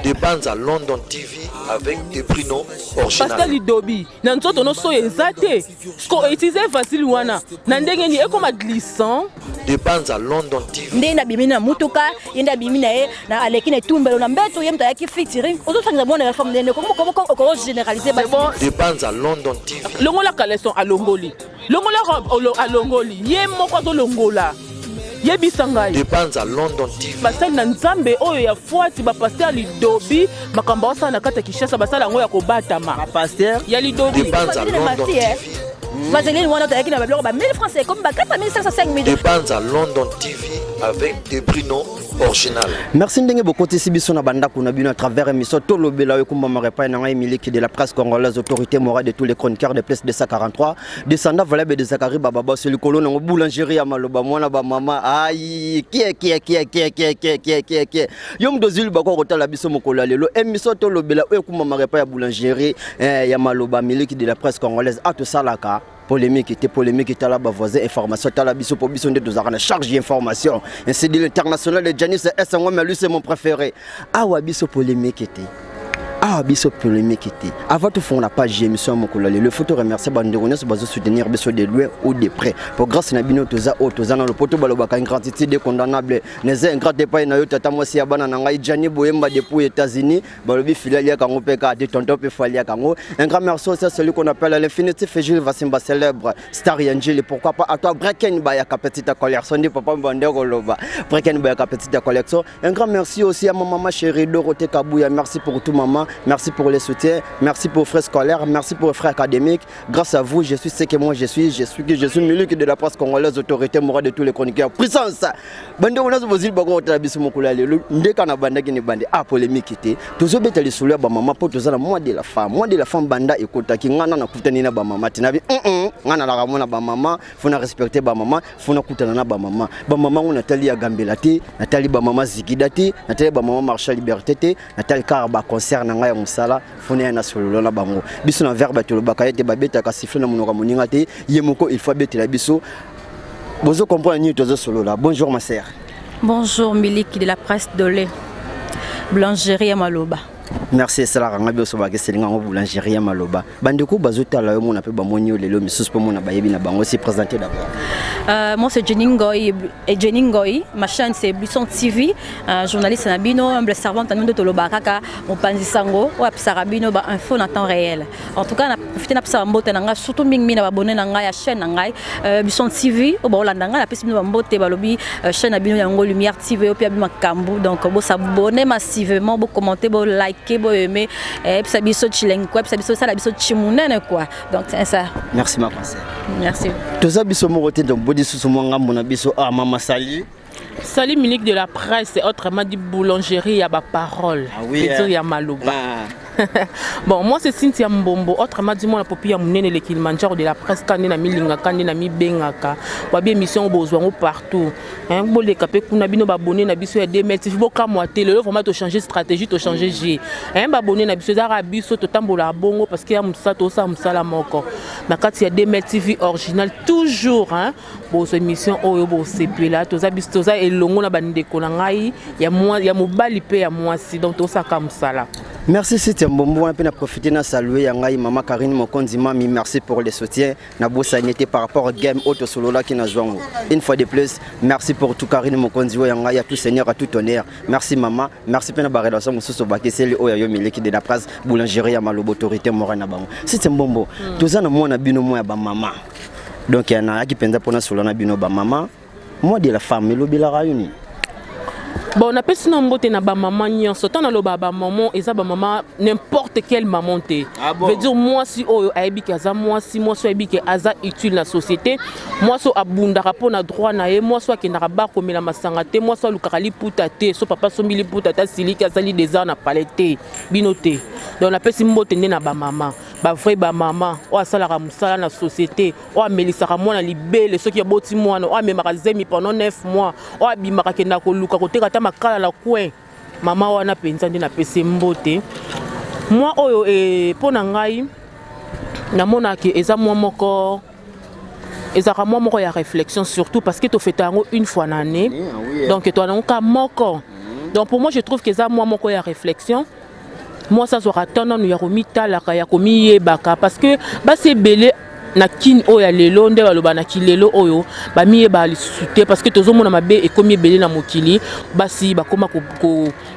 Des bandes à London TV avec des Bruno original. Pascal Lidobi, nanzoto no so ezate. Sko utiliser facile wana. Nandenge ni ekoma glissant. Des bandes à London TV. Ndena bimina mutuka, yenda bimina na alekine tumbelo na mbeto yemta yaki featuring. Ozo sanga bona la femme ndene ko généraliser ba. Des bandes à London TV. Longola kaleson à Longoli. Longola à Longoli. Ye moko to Longola. Yebisangai. Des bandes à London TV. Basali na nzambe oyo ya fuati ba pasteur Lidobi makamba osa na kata Kishasa basala ngo ya kobatama. Ba pasteur ya Lidobi. Des bandes à London TV. Vaseline wana tayaki na bablo ba 1000 francs c'est comme ba 4500 5000. Des bandes à London TV avec des Bruno original. Merci ndenge bokote sibiso na banda kuna bino à travers émission Tolobela Kumba Marepa na miliki de la presse congolaise, autorité morale de tous les chroniqueurs de place de 143, descendant valable de Zakari Bababa celui colo na boulangerie ya Maloba mwana ba mama ayi qui yom dozil bako kotala biso mokolo lelo émission Tolobela Kumba Marepa ya boulangerie ya Maloba miliki de la presse congolaise à tout salaka. Polémique était là, voisin information, t'as la biso pour biso de la charge d'information. C'est de l'international de Janice S. Mais lui c'est mon préféré. Ah ouais, biso polémique était. Ah, biso polémique était. Avant tout, on n'a pas émission Mokolale. Le photo remercie Banderones pour soutenir biso de loin ou de près. Pour grâce à Bino Toza, Toza dans le poteau balobaka une quantité de condamnables. Les un grand départ na yo tata mwasi abana na ngai Jani Boyemba depuis États-Unis. Balobi filiale ya Kango peka de tonton pe fali ya Kango. Un grand merci à celui qu'on appelle l'infinitif Gilles Vassimba célèbre Star Angel. Pourquoi pas à toi Breaking by a petite collection de papa Bandero Loba. Breaking by a petite collection. Un grand merci aussi à ma maman chérie Dorothée Kabouya. Merci pour tout maman. Merci pour les soutiens, merci pour les frais scolaires, merci pour les frais académiques. Grâce à vous, je suis ce que moi je suis milieu de la presse congolaise, autorité morale de tous les chroniqueurs. Puissance. Bande on a besoin bago tabisu mokula lelo ndeka na banda ki ne bande a polémique té. Tozo betali solo ba mama po toza na moi de la femme banda ekota ki ngana na kutani na ba mama tinabi ngana la ramona ba mama, faut na respecter ba mama, faut na kutana na ba mama. Ba mama on Nathalie Agambela té, Nathalie ba mama Zikida té, Nathalie ba mama Marshal Liberté té, Nathalie Karba concert na ngai musala fone na solo na bango biso na verbe to lobaka yete babeta ka siffle na monoko moninga te yemoko il faut betela biso bozo comprendre ni tozo solo là. Bonjour ma sœur. Bonjour Miliki de la presse de lait. Boulangerie à Maloba. Merci cela ranga biso ba keselinga ngo boulangerie ya Maloba. Bandeko bazotala yo mona pe ba monyo lelo misus pe mona bayebi na bango se présenter d'abord. Moi c'est Jenny Ngoy, ma chaîne c'est Buisson TV, journaliste Nabino, humble servante de Tolobakaka, mon panzisango, ou Sarabino ba info en temps réel. En tout cas, on a profité na psambote nanga surtout mingmi na abonné nanga ya chaîne nanga Buisson TV, au Bolandanga la pesi no mbote balobi chaîne Nabino yango Lumière TV au pia bima Kambu, donc bo s'abonner massivement, bo commenter, bo liker, bo aimer et puis ça biso chilenko, puis ça biso ça la biso chimunene quoi. Donc c'est ça. Merci ma sœur. Merci. Toza biso morote donc bodi susu monga mona biso ah mama sali. Salut Milik de la presse, c'est autrement dit boulangerie à ma parole. Ah oui. Ya Maloba. Bon, moi c'est Cynthia Mbombo, autrement dit moi la popi ya munene le Kilimanjaro de la presse kande na milinga kande na mi bengaka. Wa bi émission bozwango partout. Hein, bo le kapé kuna bino ba abonné na biso ya 2 si bo ka moité le vraiment to changer stratégie, to changer G. Hein, ba abonné na biso za biso to tambola bongo parce que ya musato sa musala moko. Na kati ya 2 TV original toujours hein. Bo so émission oyo bo sepela to za biso to za elongo na bandeko na ngai ya moi ya mobali pe ya mwasi donc to sa ka musala. Merci Cynthia Mbombo, on a profité de saluer Yangai, Maman Karine Mokonzi, Mami, merci pour le soutien. Nabu Sanité par rapport au game auto solo là qui n'a joué. Une fois de plus, merci pour tout Karine Mokonzi, Yangai, à tout seigneur, à tout honneur. Merci Maman, merci pour la relation Moussou Baki, c'est le Oyo Miliki de la presse, boulangerie à Malobo, autorité Morana Bango. Cynthia Mbombo, tout ça, moi, on a bino moi, maman. Donc il y en a qui pensent pour nous solo, on a bino maman. Moi, de la femme, le bila rayuni. Bon, on appelle ça na ba maman nyonso tant na lo ba maman et ça ba maman n'importe quelle maman té. Veut dire moi si oyo aibi kaza moi si moi so aibi ke aza utile la société, moi so abunda rapport na droit na ye, moi so ke na ba ko mela masanga té, moi so lukali puta té, so papa so mili puta ta siliki azali des ans na palette binoté. Donc on appelle ça mbote na ba maman. Ba vrai ba maman o asala ka musala na société, o amelisa ka mwana libele soki ya boti mwana, o amemaka zemi pendant 9 mois, o abimaka kenda ko luka ko teka ta makala la coin. Maman wana penza ndi na pese mbote. Moi oyo pona ngai na mona ke eza moi moko ezaka moi moko ya réflexion surtout parce que to fait tango une fois en année. Donc to anonka moko. Donc pour moi je trouve que ça moi moko ya réflexion moi ça sera tendance ya komitalaka ya komiyebaka parce que basi ebele na kin oyo lelo nde baloba na kilelo oyo bamiyeba lisusu parce que tozomona mabe ekomi ebele na mokili basi bakoma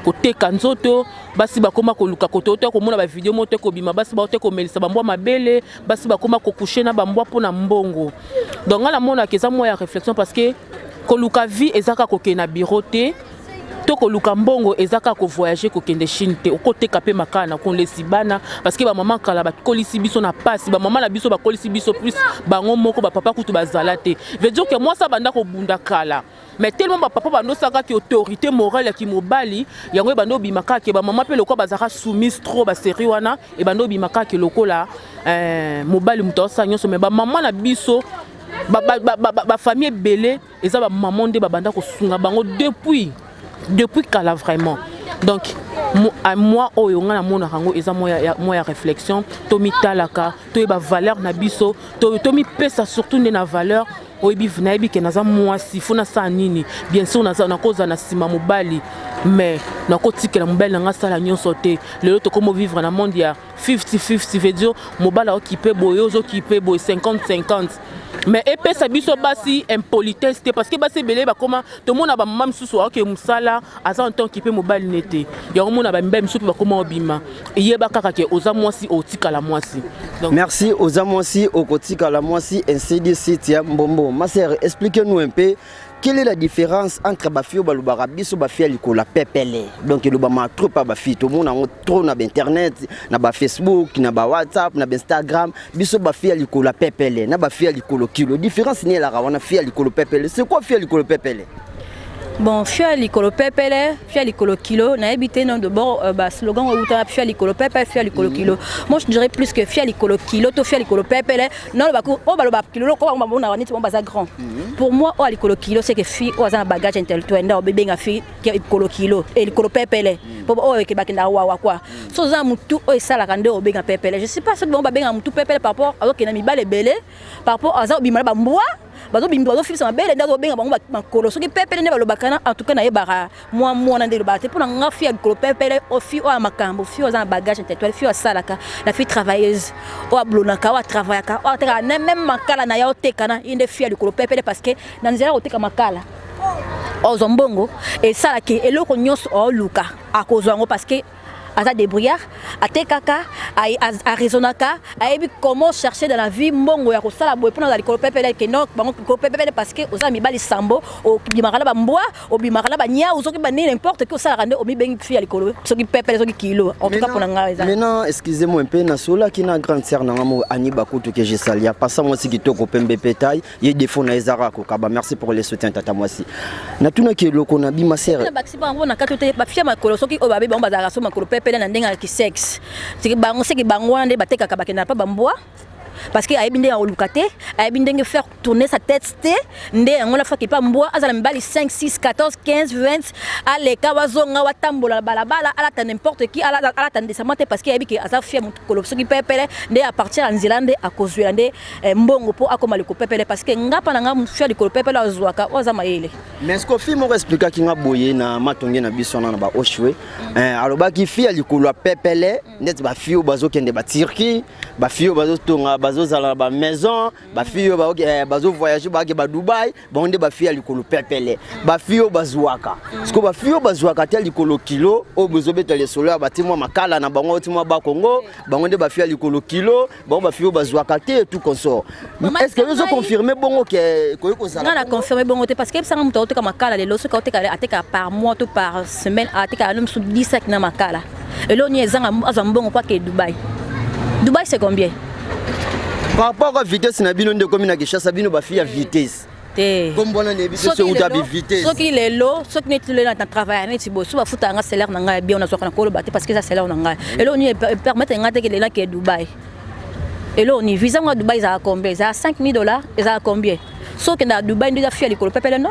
koteka nzoto basi bakoma koluka kototo komona ba video moto kobima basi baote komelisa bambwa mabele basi bakoma kokushe na bambwa pona mbongo donc ngala mona keza moya réflexion parce que koluka vie ezaka kokena bureau te to koluka mbongo ezaka ko voyager ko kende Chine te okoteka pe makana kon lesi bana parce que ba maman kala ba kolisi biso na passe ba maman na biso ba kolisi biso plus bango moko ba papa kutu bazala te veut dire que moi ça banda ko bunda kala mais tellement ba papa bando saka ki autorité morale ki mobali yango bando bimaka ke ba maman pe loko bazaka soumise trop ba série wana e bando bimaka ke lokola mobali mutosa nyonso mais ba maman na biso ba famille belé eza ba maman nde ba banda ko sunga bango depuis kala vraiment donc à moi oyo nga na mona rango eza moya réflexion to mitalaka to ba valeur na biso to mi pesa surtout na valeur oyebi vinayebi ke naza mwasi funa sa nini bien sûr naza na koza na sima mobali mais na kotikela mobali nga sala nyonso te lelo to komo vivre na monde ya 50-50 veut dire mobali occupé boyo occupé boy 50-50 mais epesa biso basi impolitesse te parce que basi belé ba comment to mona ba mama msusu ke musala aza en tant occupé mobali nete ya mona ba mbem msusu ba comment obima yeba kaka ke oza mwasi otikala mwasi donc merci oza mwasi okotikala mwasi ainsi de suite ya mbombo. Ma sœur, expliquez-nous un peu quelle est la différence entre bafio balubara biso bafia likola pepele donc le bama trop pas bafi to mona trop na internet na ba Facebook na ba WhatsApp na ba Instagram biso bafia likola pepele na bafia likolo kilo différence ni la wana fia likolo pepele c'est quoi fia likolo pepele? Bon, fia likolo pepele, fia likolo kilo, na habité non de bord slogan ou ta fia likolo pepele, fia likolo kilo. Moi je dirais plus que fia likolo kilo, to fia likolo pepele, non le baku o balo ba kilo ko ba bona wani bon baza grand. Pour moi o likolo kilo c'est que fi o za bagage intellectuel nda o bébé nga fi ki likolo kilo et likolo pepele. Pour o ke bakenda wa quoi. So za mutu o sala kande o benga pepele. Je sais pas ce bon ba benga mutu pepele par rapport alors que na mi bale belé par rapport à za bimala ba mboa bazo bimba bazo filsa mabele ndazo benga bango makolo soki pepele ne balobakana en tout cas na yebara moi na ndelo bate pour nga fi akolo pepele o fi o makambo fi o za bagage intellectuel fi o salaka la fi travailleuse o ablonaka o travaillaka o teka na même makala na ya o tekana inde fi akolo pepele parce que na nzela o teka makala o zombongo et salaki eloko nyonso o luka akozwango parce que à débrouillard, à tekaka, à raisonnaka, à ebi comment chercher dans la vie mbongo ya kosala boy pour dans l'école pepele que non bango pepele parce que aux amis bali sambo au bimarala ba mboa au bimarala ba nya ou soki ba n'importe que ça rende au mi bengi fi à l'école soki pepele soki kilo en tout cas pour nga eza maintenant excusez-moi un peu na sola ki na grande sœur na mo ani bakutu que je salia passa moi si kitoko pembe petail ye défaut na ezara ko kaba merci pour les soutiens tata moi si na tuna ki loko na bi ma sœur na baksi ba na katote ba fia makolo soki o ba be ba bazara so makolo pepele na ndenga ki sexe c'est bango c'est que bango ande bateka ka bakena pa bamboa parce que ayebi ndenge olukate ayebi ndenge faire tourner sa tête té ndé ngola fa ki pa mboa azala mbali 5 6 14 15 20 aleka wazonga watambola balabala ala ta n'importe qui ala ta ndesamente parce que ayebi ki aza fia mukolo soki pepele ndé à partir en Zélande à kozwela ndé mbongo po akoma le ko pepele parce que ngapa na nga mfia le ko pepele azwaka oza mayele mais est-ce que film on expliquer ki nga boye na matonge na biso na ba oshwe aloba ki fia likolo pepele net ba fio bazo kende ba Turquie ba fio bazo tonga bazo zala ba maison ba fio bazo voyager ba ke ba Dubai ba onde ba fia likolo pepele ba fio bazwaka est-ce que ba fio bazwaka tel likolo kilo o bezo beta les solaire ba timwa makala na bango timwa ba Congo ba onde ba fia likolo kilo ba fio bazwaka te tout consort est-ce que vous confirmez bongo que ko zala na confirmer bongo te parce que ça muto te makala le loso ka te ka ateka par mois ou par semaine ateka no msu 10 na makala et là on y ezanga azambongo kwa ke Dubai c'est combien par rapport à vitesse na bino ndeko mina kishasa bino ba fia vitesse te comme bona ne biso so uta bi vitesse soki lelo soki netule na travail na tibo so ba futa nga salaire na nga bien on a soka na kolo ba te parce que ça salaire na nga et là on y permettre nga te que là que Dubai et là on y visa nga Dubai ça a combien ça a $5,000 et ça a combien so que na Dubai ndio fia likolo pepele non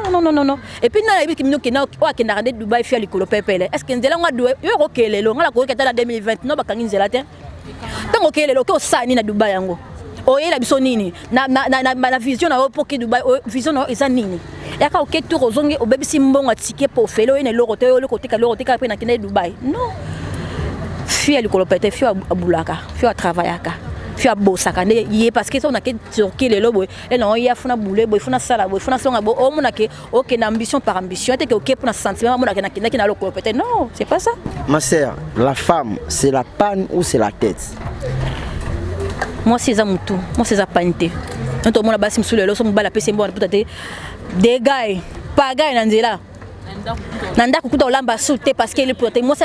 et puis na yebi kimino kina o akenda rande Dubai fia likolo pepele est-ce que nzela nga do yo ko kelelo nga la ko keta na 2020 no bakangi nzela te tango kelelo ko sani na Dubai yango oye la biso nini na vision na po ke Dubai vision na eza nini yaka oke tour ozongi obebisi mbongo atike po felo ene lorote yo le côté ka pe na kende Dubai non fille à l'écolopété, fille à boulaka, fille à travaillaka. Fille à bosaka, parce que ça on a que sur qui les lobes, et non, il y a funa boulé, il faut na sala, il faut na songa, oh mon a ok ambition par ambition, et que ok pour na sentiment, mon a que na l'écolopété, non, c'est pas ça. Ma sœur, la femme, c'est la panne ou c'est la tête? Moi c'est ça mon tout, moi c'est ça panité. Quand on a basé sur le lot, on va la PC bon pour des gars, pas gars nanzela. Nanda kukuta olamba sauter parce qu'il est protégé. Moi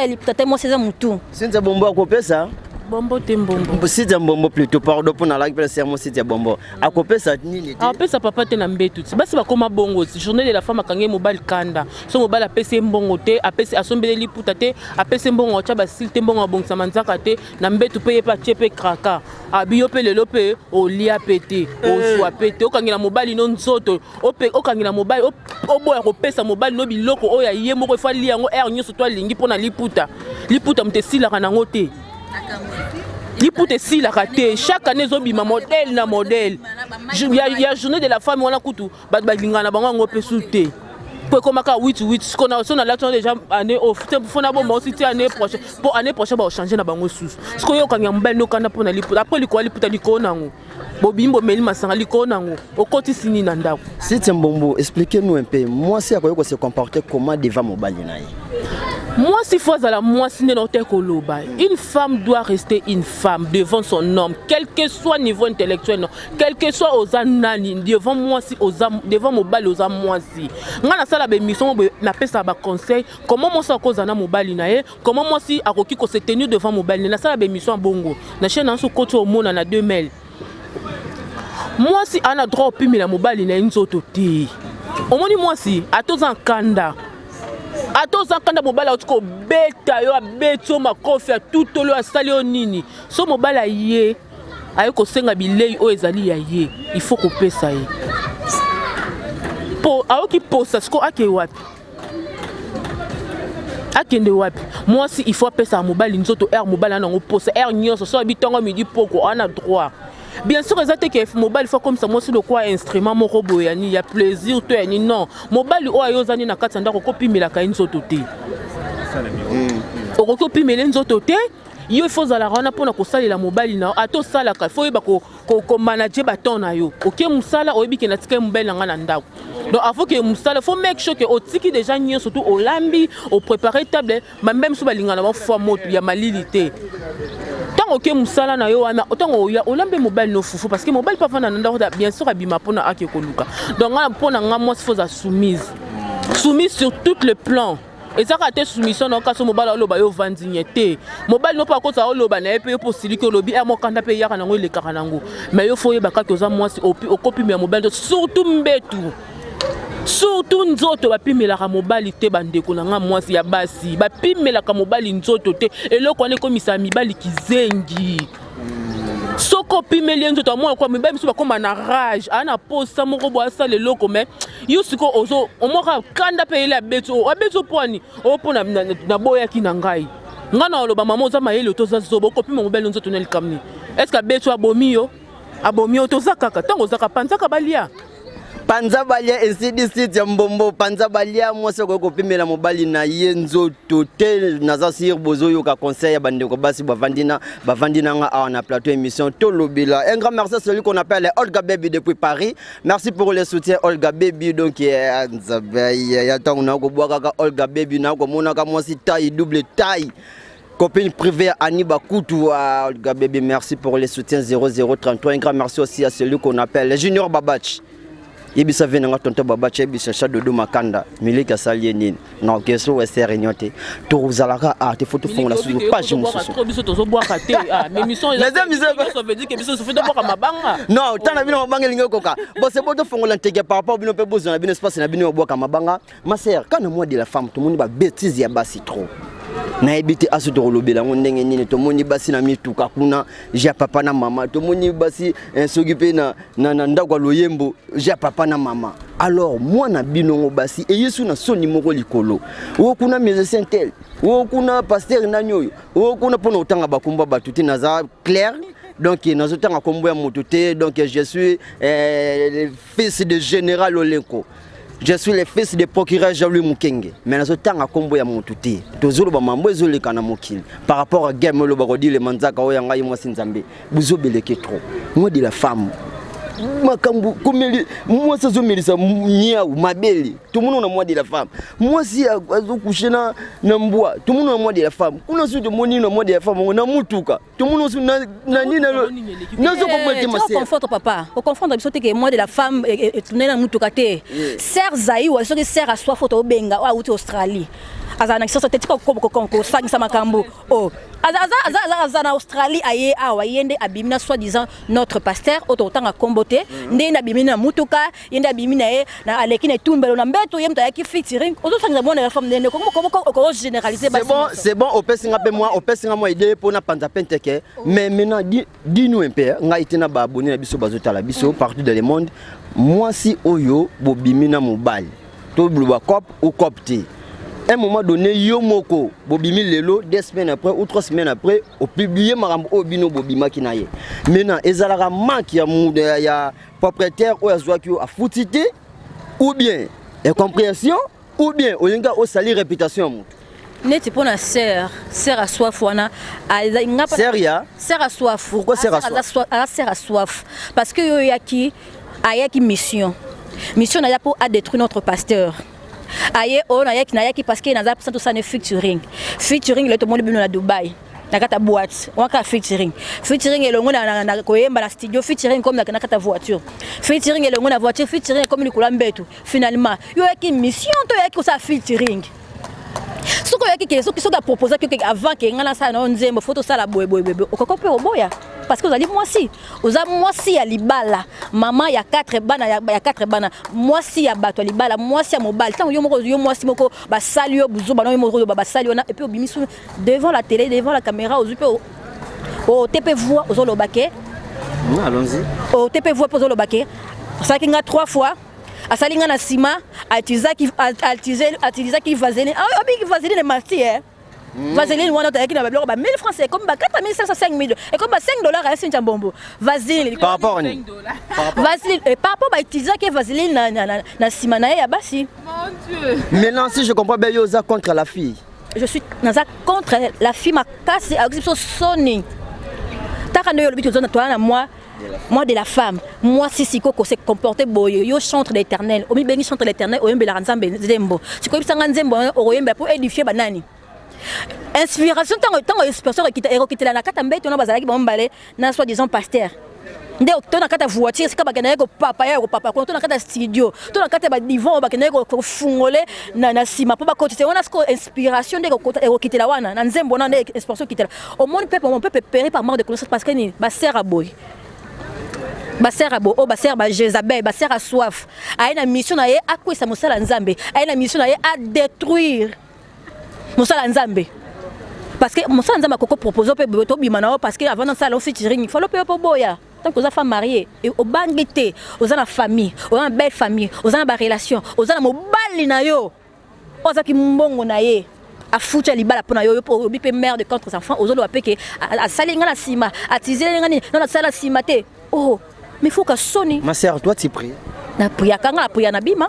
c'est ça mon tout. C'est un bonbon à couper ça. Bombo Tembombo. Si tu as un bonbon plutôt, pardon pour la langue, c'est moi si tu as bonbon. À couper ça, ni. Après ça papa te nambe tout. Bah c'est pas comme bongo. Journée de la femme a kangé mobile kanda. So mobile a PC mbongo te, a PC a sombele li putate, a PC mbongo cha ba sil te mbongo bon samanzaka te, nambe tu paye pas chepe kraka. A biyo pe le lope o lia pété, o soit pété, o kangela mobile non nzoto, o kangela mobile, o boya ko pesa mobile no biloko o ya ye moko fa li yango er nyoso to lingi pona liputa. Liputa mte sila kana ngote. Liputa sila kate chaque année zobima modèle na modèle. Il y a journée de la femme on a kutu ba lingana bango ngope souté. Pour comme à 8 ce qu'on a là déjà année au fona bon aussi année prochaine pour année prochaine va changer na bango sous. Ce qu'on yo kanya mbel no kana pona liputa après liputa likona ngo. Bobimbo meli masanga likona ngo. Okoti sini na ndako. C'est un bonbon, expliquez-nous un peu. Moi c'est à quoi se comporter comment devant mobile naï. Moi, si faut à la moi, si une femme doit rester une femme devant son homme, quel que soit le niveau intellectuel, non, quel que soit aux anani, devant moi, si devant mobile, aux moi, si. Moi, na sala mission, na pesa ba conseil, comment moi ça cause na mobile nae, comment moi si a roki ko se tenir devant mobile, na sala mission bongo. Na chaîne en so côté au monde na 2 mails. Moi, si on a droit au pimi la mobile na une autre té. Au moins moi si à tous en kanda. Ato zakanda mobala otiko beta yo abeto makofi a tout lo asali o nini so mobala ye ayo ko senga bilei o ezali ya ye il faut ko pesa ye po ayo ki posa sko ake wapi akende wapi moi si il faut pesa mobali nzoto air mobala na ngo posa air nyonso so bitongo midi poko on a droit. Bien sûr, que mobile faut comme ça, moi sur le quoi instrument mon robot il y a plaisir toi ni non. Mobile o ayozani na katanda ko copie mais la kaine sototé. O copie mais lenzo toté, il faut za la rana pour na ko sala la mobile na ato sala ka faut ba ko manager baton na yo. OK musala o bi ke na tika mobile nga na ndako. Donc avant que musala faut make sure que o tiki déjà nyo surtout au lambi, au préparer table, même sous balinga na fois moto ya malilité. Ok musala na yo wana otango ya olambe mobile no fufu parce que mobile pas vendre ndako bien sûr abima pona ake koluka donc ngana pona ngamo faut za soumise sur tout le plan et ça ka soumission na kaso mobile oloba yo vandignete mobile no pas ko za oloba na epe pour silike lobi e mo kanda pe yaka nango le karanango mais yo foye baka ko za mwasi o copie me mobile surtout mbetu surtout nzoto bapimelaka mobali te bandeko na nga mwasi ya basi bapimelaka mobali nzoto te eloko ane komisa mibali kizengi soko pimeli nzoto mwa kwa mibali biso bakoma na rage ana posa moko bo asala eloko mais yo siko ozo omoka kanda pe ile abeto poni opona na boyaki na ngai ngana oloba mama oza mayele toza zobo kopima mobali nzoto na likamni est-ce que abeto abomi yo toza kaka tango zaka panzaka balia Panza balia ainsi d'ici mbombo panza balia moi c'est ko pimela mobali na yenzo totel naza sir bozo yo ka conseil bande ko basi bavandina nga na plateau émission Tolobila. Un grand merci à celui qu'on appelle Olga Baby depuis Paris. Merci pour le soutien Olga Baby donc ya tango na ko boaka ka Olga Baby na ko mona ka moi si taille double taille. Copine privée Aniba Koutou, Olga Baby, merci pour le soutien 0033. Un grand merci aussi à celui qu'on appelle Junior Babach. Ibisa venanga tonto babache ibisa shadodo makanda milika salienine na keso wese réunion tozalaka te photo fongola sur page mususu trop biso tozo boaka te mais mission ça veut dire que biso fait boaka mabanga non tana bino mabanga linga koka bon c'est bon to fongola ntege par rapport bino pe besoin na bino espace na bino boaka mabanga ma sœur quand moi de la femme tout monde ba bêtise ya basi trop na ebiti asu to lobela ndenge nini to moni basi na mituka kuna ja papa na mama to moni basi sokipe na ndakwa loyembo ja papa na mama alors moi na binongo basi e yesu na soni moko likolo o kuna musicien tel o kuna pasteur na nyoyo o kuna pona utanga bakumba batuti naza clair donc nazo tanga kombo ya motote donc je suis le fils de général Olenko. Je suis le fils du procureur Jean-Louis Mukenge. Mais dans ce temps, à combo ya montouté. Toujours le mambo ezole kana mokili. Par rapport à game le barodi le manzaka oyanga yimo sinzambe. Buzo beleke trop. Moi de la femme. Makambu komeli moi ça zomelisa nia ou mabeli. Tout le monde a moi de la femme. Moi si azo coucher na mboa. Tout le monde a moi de la femme. Kuna su de moni na moi de la femme na mutuka. Tout le monde su na ni na na zo komete ma sœur. Confondre papa. Au confondre biso te que moi de la femme et tourner na mutuka te. Sœur Zaï ou so que sœur à soi photo benga ou out Australie. Azana kisoso te tiko ko sangisa makambo. Oh. Azana Australie aye awa yende abimina soi-disant notre pasteur autant à comboter ndena bimina mutuka yende abimina na alekine tumbelo na mbeto yemta yaki featuring ozo sangisa bona la femme ndene ko généraliser c'est bon au pesinga pe moi idée pour na panza penteke mais maintenant dis-nous un peu nga itina ba abonné na biso bazota la biso partout dans le monde moi si oyo bobimina mobile to bluba cop ou copte. À un moment donné, Yomoko, Bobimi Lelo, 2 semaines après ou 3 semaines après, au publié Marambo Obino Bobima Kinaye. Maintenant, Ezalara manque, il y a propriétaire ou a foutité, ou bien incompréhension, ou bien au linga au sali réputation. N'est-ce pas une sœur à soif ou sœur à soif. Pourquoi sœur à soif? Sœur à soif. Parce que il y a qui mission. Mission n'a pas à détruire notre pasteur. Aye on a qui parce que naza tout ça ne featuring le tout le monde bino na Dubai na kata boîte on ka featuring et le monde na koyemba na studio featuring comme na kata voiture featuring et le monde na voiture featuring comme Nicolas Mbeto finalement yo qui mission to ya qui ça featuring ce que a proposé que avant que ngana ça na nzembo photo ça la boy okoko oboya parce que vous allez moi si ya libala maman ya 4 bana moi si ya bato libala moi si ya mobile tant yo moi si moko ba sali yo buzo bana yo moko ba sali na et puis obimisu devant la télé devant la caméra aux au TP voix aux lobake allons-y au TP voix aux lobake ça qui nga 3 fois asalinga na sima atiza ki vaseline vaseline marty vaseline wana ta yaki na bablo ba 1000 francs c'est comme ba 4500 5000 et comme ba 5 dollars à Saint Jambombo vaseline par rapport vaseline et par rapport ba atiza ki vaseline na sima na ya basi mon Dieu. Maintenant si je comprends bien yoza contre la fille. Je suis contre la fille ma casse à exception Sony takando yo lobi tozona toi na moi de la femme, moi si Sikoko s'est comporté boye, yo chantre l'éternel, omi bengi chantre l'éternel, oyembe la nzambe nzembo. Siko bisanga nzembo oyembe pour édifier banani. Inspiration tant inspiration qui la nakata mbeto na bazalaki bombale na soi-disant pasteur. Nde to na kata voiture sika bakena ko papa ko to na kata studio, to na kata ba divan bakena ko fungole na sima po ba côté on a ce inspiration de ko kitela wana na nzembo na inspiration kitela. Au monde peuple périr par manque de connaissance parce que ni ba sert à boy. Baser abo o baser ba Jezabel baser a soif a une mission na ye akwisa musala nzambe a une mission na ye à détruire musala nzambe parce que musala nzambe koko proposer pe to bimana parce que avant dans salon featuring il faut le pe po boya tant que aux femmes mariées et au bangité aux la famille aux une belle famille aux ba relation aux na mobali na yo aux ki mbongo na ye a foutu libala pona yo pour bipe mère de contre enfants aux autres apeke a salinga na sima a tizer ngani non na sala sima te oh. Mais il faut que Sony. Ma sœur, toi tu pries. Na priya kanga na priya na bima.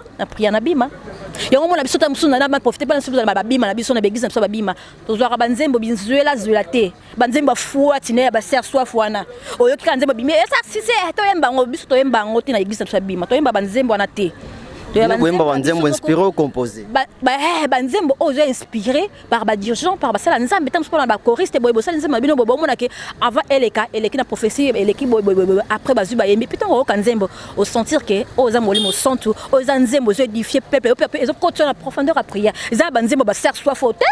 Yango mona biso ta musuna na profiter pas na ba bima na biso na begiza biso ba bima. Tozwaka banzembo binzuela te. Banzembo fuwa tine ba sœur soif wana. Oyo ki kanzembo bima. Esa si c'est to yemba ngo biso to yemba ngo tina begiza biso bima. To yemba banzembo wana te. Wemba banzembo inspiré ou composé. Banzembo ozo inspiré par ba dirigeant par ba sala nzambe tam sport ba choriste boy bosala nzambe bino bobo mona ke avant eleki na prophétie eleki boy après bazu ba yembi putain o kanzembo au sentir que oza molimo sentu oza nzembo zo édifier peuple ezo continuer la profondeur à prière za banzembo ba ser soit faute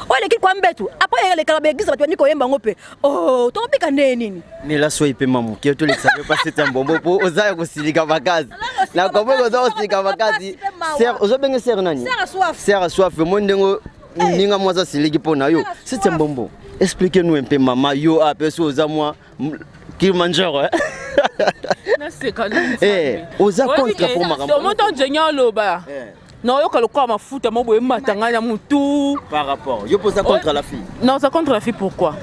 o eleki kwa mbetu après eleki ba église ba toni ko yemba ngope oh to pika neni mais la soy pe mamu qui to le savait pas c'est un bonbon pour oza ko silika bakazi na kombo ko zo silika bakazi ser ozo benga ser nani ser a soif le monde ngo ninga mwaza siliki pona yo c'est un bonbon expliquez-nous un peu maman yo apeso oza moi qui mangeur na c'est quand même oza contre pour maman to monto ngenya loba non yo kaloko mafuta mo boye matanga ya mutu par rapport yo pose ça contre la fille non ça contre la fille pourquoi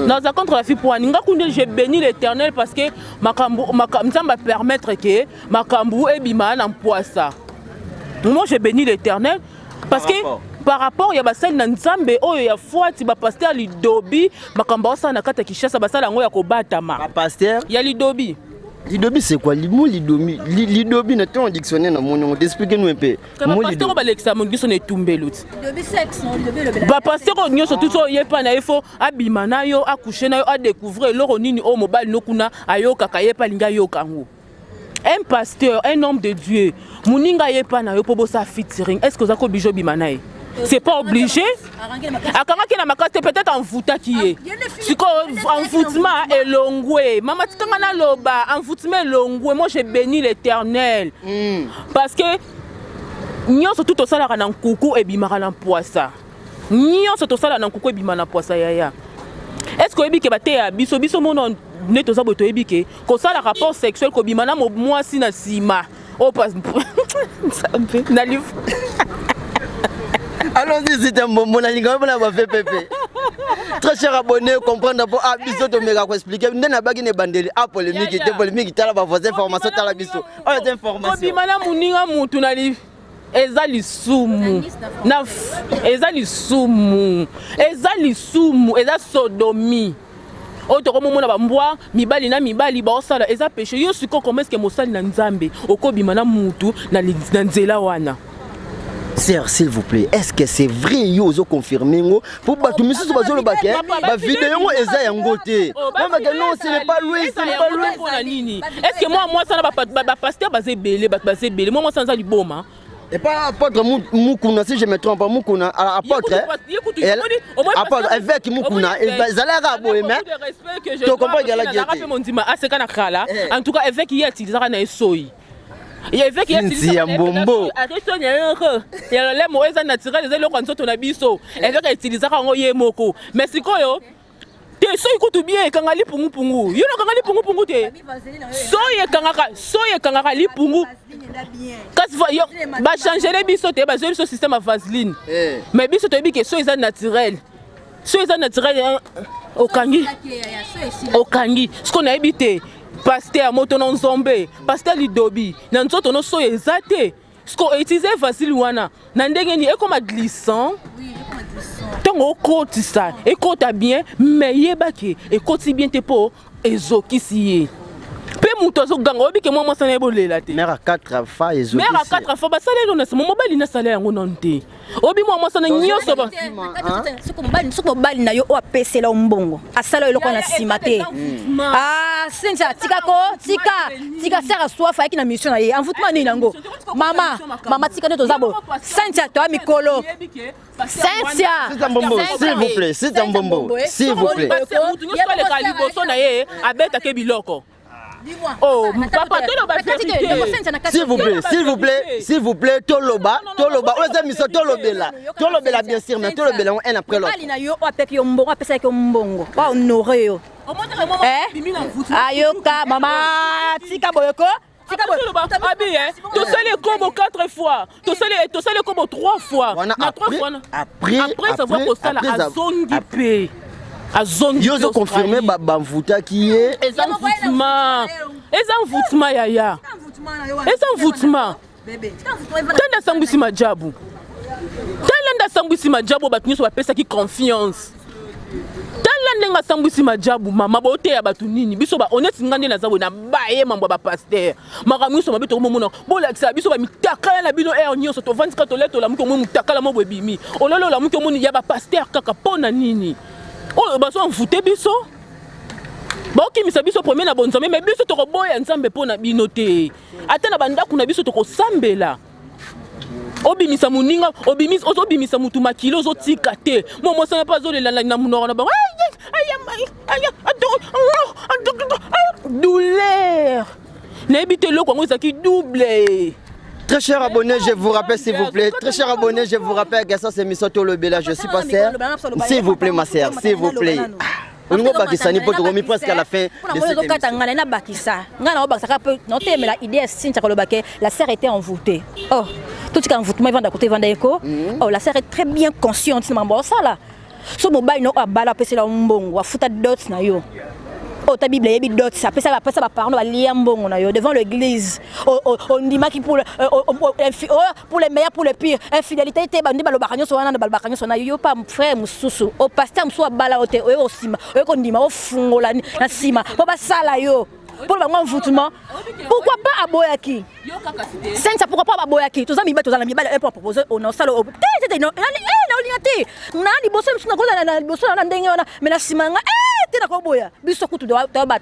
Naza contre la fille pour Aninga Koundé, j'ai béni l'Éternel parce que ça va permettre que Makambu et Bima n'empoissa. Moi j'ai béni l'Éternel parce que par rapport il y a basal Nzambe oh il y a foi ti ba pasteur Lidobi Makamba ça na kata Kishasa basala ngo ya kobatama. Pasteur il y a Lidobi. Lidobi c'est quoi? Lidobi n'est pas en dictionnaire dans mon nom. Expliquez-nous un peu. Mon pasteur ba l'examen qui sont tombé l'autre. Lidobi sexe non Lidobi le bel. Ba pasteur on surtout so yepa na ifo abima na yo accoucher na yo a découvrir loro nini o mobile no kuna ayo kaka yepa linga yo kango. Un pasteur, un homme de Dieu, Mouninga yepa na yo po bossa featuring. Est-ce que ça ko bijo bimanae? C'est pas obligé. Akanga ki na makate peut-être en fouta qui est. Siko en foutement et longwe. Mama tikanga na loba en foutement et longwe. Moi j'ai béni l'Éternel. Parce que nyonso tout osala na nkuku e bimaka na poisa. Nyonso to sala na nkuku e bimaka na poisa yaya. Est-ce que ebike bate ya biso mono neto za boto ebike ko sala rapport sexuel ko bimana mo mwasi na sima. Oh pas na livre. Allons-y, c'est un bon moment, on va faire pépé. Très cher abonné, comprendre d'abord, biso to mega ko expliquer. Ndena bagi ne bandeli, polémique, tala ba vos informations, tala biso. Oh, les informations. Ko bimana muninga mutu na livre. Ezali sumu. Na ezali sumu. Ezali sumu, eza sodomie. Oto komo mona bambwa mibali na mibali ba osala eza péché. Yo siko comment est-ce que mosali na Nzambe okobima na mutu na nzela wana. Sœur, s'il vous plaît, est-ce que c'est vrai yo zo confirmer ngo pour battu monsieur so bazolo baké ba vidéo ngo eza yango te. Non, ce n'est pas lui, ce n'est pas lui. Est-ce que moi ça na ba pasteur bazé belé moi ça ça liboma. Et pas apôtre Mukuna, si je me trompe pas, Mukuna, apôtre, avec Mukuna, ils allaient à Bohémien. Tu comprends qu'il y a la guerre. En tout cas, avec qui est-il ça na soyi. Il y a avec qui est-il ça bombo. Il y a les mots naturels, les locaux sont na biso. Avec utiliser ngo yemoko. Mais c'est quoi yo? Te soyi kutu bien kangali pungu. Yo no kangali pungu te. Soyi kangaka li pungu. Kasi ba changer les biso te ba zo système à vaseline. Mais biso to bi que soyi za naturel. Soyi za naturel okangi. Ce qu'on a habité pasteur moto non zombé, pasteur Lidobi. Na nzoto no soyi ezate. Ce qu'on utilise vaseline wana. Na ndenge ni comme glissant. Tango côté ça et côté bien mais yebaki et côté bien te po ezokisi pe muto zo ganga obi ke moi ça na bolela te mère à 4 fois ezokisi mère à 4 fois ba salelo na mo mobile na salaire ngo nonte obi moi ça na nyoso ba suko bali na yo o apesela mbongo asala eloko na simate senza tika sera soif avec na mission na ye envoûtement ni nango mama tika neto zabo senza to mikolo Cynthia, s'il vous plaît, c'est un bonbon, s'il vous plaît. Oh, papa, s'il vous plaît, Toloba, où est miso Tolobela bien sûr, mais Tolobela un après l'autre. Ayoka, maman, tika boyoko. Tu sais comme 4 fois, tu sais comme 3 fois. Après savoir que ça a zone du pays. A zone du pays. Ils ont confirmé Bamvuta qui est. Les envoûtements yaya. Les envoûtements. Tanda sangwisi majabu. Tanda sangwisi majabu batni so pesa ki confiance. Ndenga sambwisi majabu mama bote ya batu nini biso ba honnête ngande na zabo na baye mambo ba pasteur makamiso mabito momona bolakisa biso ba mitaka na bino nyonso to 24 leto la muko mo mutaka la mo bebimi ololo la muko mo ya ba pasteur kaka pona nini o ba so mfute biso ba okimisa biso premier na bonzambe mais biso to ko boya nzambe pona bino te ata na bandaku na biso to ko sambela obimisa muninga obimisa mutu makilo zo tika te mo ça pas zo le la na munoro na ba douleur n'habite le Congo ça qui double. Très cher abonné, je vous rappelle s'il vous plaît. Très cher abonné, je vous rappelle que ça c'est Misoto Lobela, je suis pasteur. S'il vous plaît ma sœur, s'il vous plaît. On va bakisa ni poto komi presque à la fin de cette émission. La sœur était envoûtée. Oh, tout ce qui est envoûtement, il va d'un côté, il va d'un écho. Oh, la sœur est très bien consciente, c'est ça là. so mobali no abala pese la mbongo afuta dot na yo oh ta bible yebi dot ça pesa ba parents ba lier mbongo na yo devant l'église on dit maki pour les meilleurs pour les pires infidélité te bandi balobakanyo so wana na balobakanyo so na yo pa frère mususu au pasteur musu abala ote o sima o ko ndima o fungola na sima po ba sala yo pour le moment voutement pourquoi pas aboyaki ça pourquoi pas aboyaki tous amis tous amis pour proposer on a sala tete non olingati nani boso msuna ko na boso na ndenge ona mais na simanga tena ko boya biso kutu to ba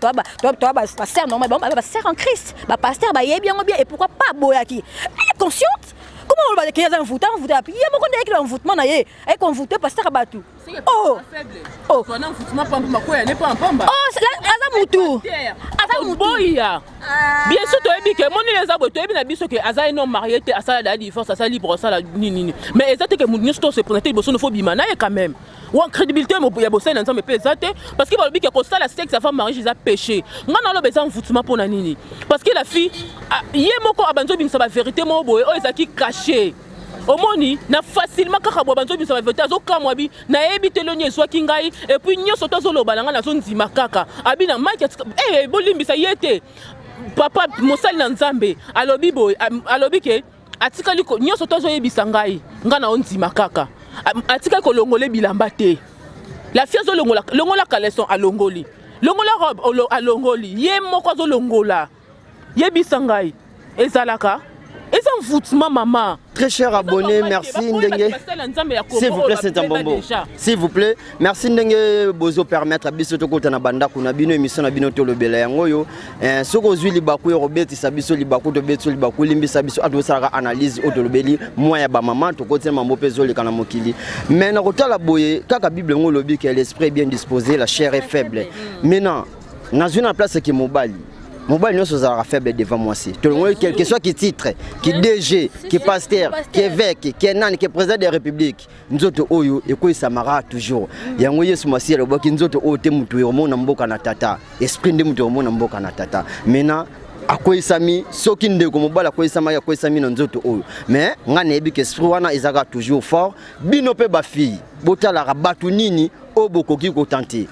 pasteur normal ba pasteur en Christ ba pasteur ba yebi bien et pourquoi pas aboyaki elle est consciente. Comment on va dire qu'il y a un voûtement il y a beaucoup de voûtement na ye et qu'on voûte pasteur abatu oh oh on a voûtement pas makoya n'est pas en pamba oh aza mutu boya bien sûr to ebi ke moni les abo to ebi na biso ke aza non marié te asala da divorce asala libre asala nini mais exacte que nous to se présenter boso no faut bimana quand même ou en crédibilité mo ya bossa na nzambe pe exacte parce que balobi ke ko sala sexe sa femme mariée ça péché ngana lo besoin voûtement pour na nini parce que la fille yé moko abanzo bimisa ba vérité mo boye o ezaki caché omoni na facilement kaka bo banzo bimisa ba vérité azo kamwabi na ebite lo nyeswa kingai et puis nyoso tozo lo balanga na zo nzima kaka abina mike bolimbisa yete papa mosali na nzambe alobi boy alobi ke atikali ko nyoso tozo yebisa ngai ngana onzima kaka atikali ko longole bilamba te la fille zo longola caleçon alongoli longola robe alongoli ye moko zo longola yebisa ngai ezalaka eza mvoutement maman. Très cher abonné, merci Ndenge. S'il vous plaît, c'est un bonbon. S'il vous plaît, merci Ndenge bozo permettre à biso tokota na banda kuna bino émission na bino tolobela yango yo. Soko zwi libaku Robert sabiso libaku to beto libaku limbi sabiso adosaka analyse otolobeli moya ba maman tokota mambo pezo le kana mokili. Mais na kotala boye kaka Bible ngolobi que l'esprit bien disposé, la chair est faible. Maintenant, dans une place qui mobile. Mobile nous sommes faibles devant moi aussi. Tout le monde, quel que soit qui titre, qui DG, qui pasteur, qui évêque, qui nan, qui président de la République, nous autres oyo et quoi ça marra toujours. Yango yesu masi le boki nous autres ote mutu omo na mboka na tata. Esprit de mutu omo na mboka na tata. Maintenant akoyi sami soki ndeko mobile akoyi sami na nzoto oyo. Mais ngana ebi que esprit wana ezaka toujours fort. Bino pe ba fille. Botala rabatu nini obokoki ko tenter.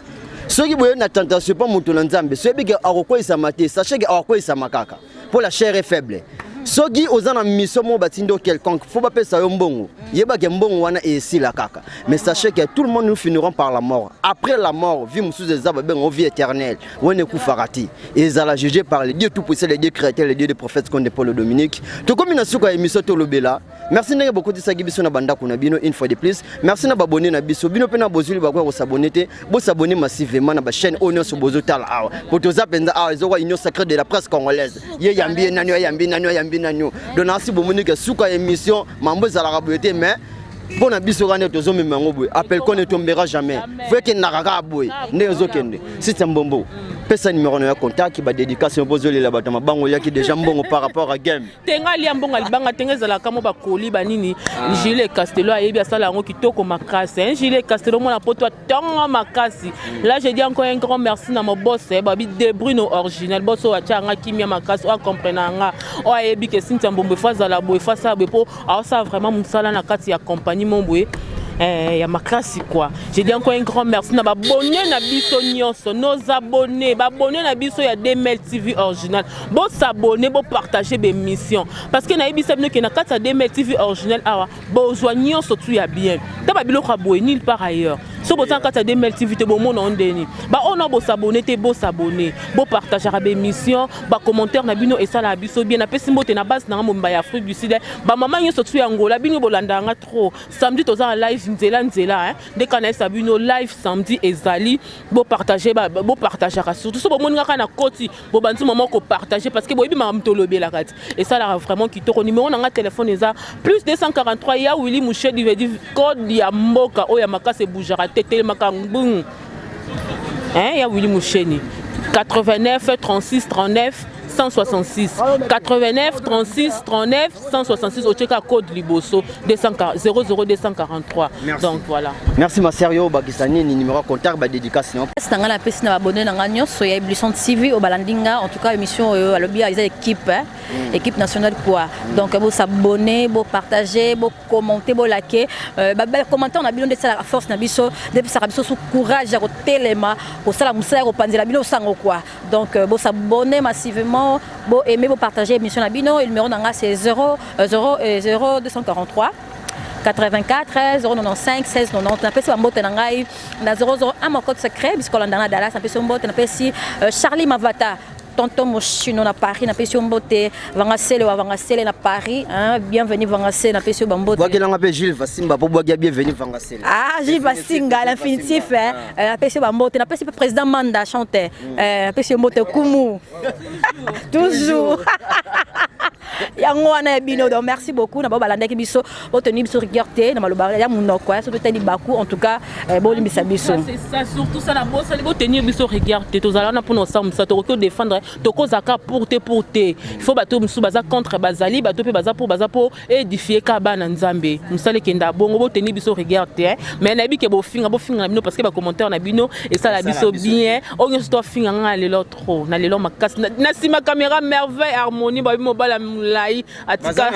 Ceux qui voient la tentation pas monter dans Nzambe, ceux qui ont quoi ça maté, sachez que quoi ça makaka. Pour la chair est faible. Ceux qui ont en mission mon batindo quelconque, faut pas penser à mbongo. Yeba ke mbongo wana et ici la kaka. Mais sachez que tout le monde nous finirons par la mort. Après la mort, vie sous des arbres ben en vie éternelle. On est kufarati. Et ils allaient juger par les dieux tout puissants, les dieux créateurs, les dieux des prophètes comme Paul Dominique. Tout comme une souka émission Tolobela. Merci n'ayez beaucoup de sagibiso na banda kuna bino une fois de plus. Merci na babonner na biso bino pena bozuli bakwa ko s'abonner te. Bo s'abonner massivement na ba chaîne Honneur sur bozo tal awa. Pour tous apenza awa ezoko union sacrée de la presse congolaise. Ye yambi nanu nanyo. Donasi bomonique souka émission mambo za la raboté mais bon na biso rane tozo memango boy. Appel qu'on ne tombera jamais. Faut que naraka boy. Ne ozokende. C'est un bonbon. Pesa numéro de contact qui va dédicace bozoli la batama bango yaki déjà mbongo par rapport à game. Tenga lia mbongo libanga tenga zala kamo ba koli banini Gilet Castello ayebi asala ngo kitoko makasi. Gilet Castello mona poto tonga makasi. Là je dis encore un grand merci na mo boss babi De Bruno original bosso achanga kimia makasi o comprenanga o ayebi ke sinta mbombe faza la boy fasa bepo a ça vraiment musala na kati ya compagnie mombwe. Il y a ma classe quoi. J'ai dit encore un grand merci na abonné na biso nyonso nos abonnés, abonné na biso ya DML TV original. Bon s'abonner, bon partager mes missions parce que na ebisa bino ke na kata DML TV original awa bon joignons surtout ya bien. Ta ba bilo aboyer nulle part ailleurs. So botan kata DML TV te bon mon ondeni. Ba on a beau s'abonner te beau s'abonner, beau partager mes missions, ba commentaire na bino et ça la biso bien na pesi mbote na base na mba ya Afrique du Sud. Ba maman nyonso tu ya Angola bino bolanda nga trop. Samedi toza live nzela hein dès qu'on a sabino live samedi ezali beau partager surtout so bon ngaka na koti bo bantu maman ko partager parce que boyebi mam tolobe la kati et ça là vraiment qui to numéro na téléphone eza plus 243 ya Willy Mouchedi veut dire code ya mboka o ya makase boujara tete makambung hein ya Willy Moucheni 89 36 39 166 89 36 39 166 au check code liboso 00243. Donc voilà. Merci ma sérieux Bakisani ni numéro contact ba dédication. C'est dans la piste na abonné na ngagno so ya Bulisson TV au balandinga en tout cas émission à lobby à équipe équipe nationale quoi. Donc vous s'abonner, vous partager, vous commenter, vous liker. Commenter on a besoin de ça la force na biso depuis ça biso sous courage à téléma pour ça la musala au panzela bino sango quoi. Donc vous s'abonner massivement, vous aimer, vous partager émission na bino, le numéro nanga c'est 0243 84 095 16 90 na pesi mbote na ngai na 001 mon code secret puisqu'on l'a Dallas na pesi mbote na pesi Charlie Mavata tonton Mochino na Paris na pesi mbote vangasele na Paris hein bienvenue vangasele na pesi mbote Bwagela ngape Gilles Vasimba pour bwagia bienvenue vangasele Gilles Vasinga l'infinitif na pesi mbote na pesi président Manda chanter na pesi mbote Kumu toujours yango wana bino donc merci beaucoup na balandaki biso boteni biso regarder na maloba ya munoko ya soto teni baku en tout cas bolimbisa biso c'est ça surtout ça na bossa les boteni biso regarder tozala na pour nous ensemble ça to défendre to kozaka pour te il faut bato musu baza contre bazali bato pe baza pour édifier ka bana nzambe musale kenda bongo boteni biso regarder mais na bi ke bo finga na bino parce que ba commentaire na bino et ça la biso bien on yo sto finga nga lelo trop na lelo makasi na sima caméra merveille harmonie ba mobile lai atika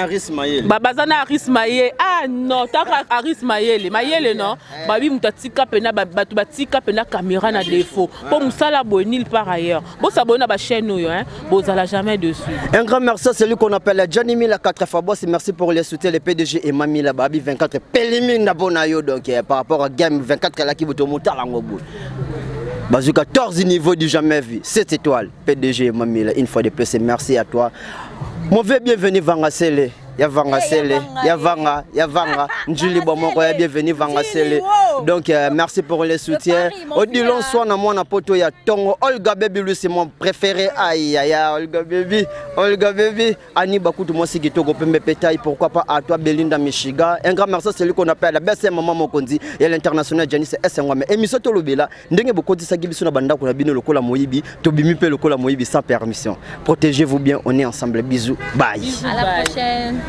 bazana Aris Maye ah non taka Aris Mayele non babi mutatika pena batu batika pena caméra na défaut pour musala bonil par ailleurs bon s'abonner na ba chaîne yo hein bozala jamais dessus. Un grand merci à celui qu'on appelle Johnny Mila 4 fois boss, merci pour les soutiens les PDG et Mami la babi 24 Pelimi na bonayo donc par rapport à game 24 la qui vous monter la ngobu Bazou 14 niveau du jamais vu 7 étoiles PDG et Mami une fois de plus merci à toi. Mauvais bienvenue Vangasele. Yavangasele, Yavanga, Njuli Bomoko, bienvenue Vangasele. Donc merci pour les soutiens. Odilon soit na moi na poto ya Tongo, Olga Baby lui c'est mon préféré. Aïe aïe Olga Baby, Ani Bakutu moi c'est Gito Gopembe Pétaille, pourquoi pas à toi Belinda Michiga. Un grand merci à celui qu'on appelle la belle maman Mokondi et l'international Janice SNWM. Émission Tolobela, ndenge beaucoup de sagibisu na banda ko na bino lokola moyibi, tobimi pe lokola moyibi sans permission. Protégez-vous bien, on est ensemble. Bisous. Bye. À la prochaine.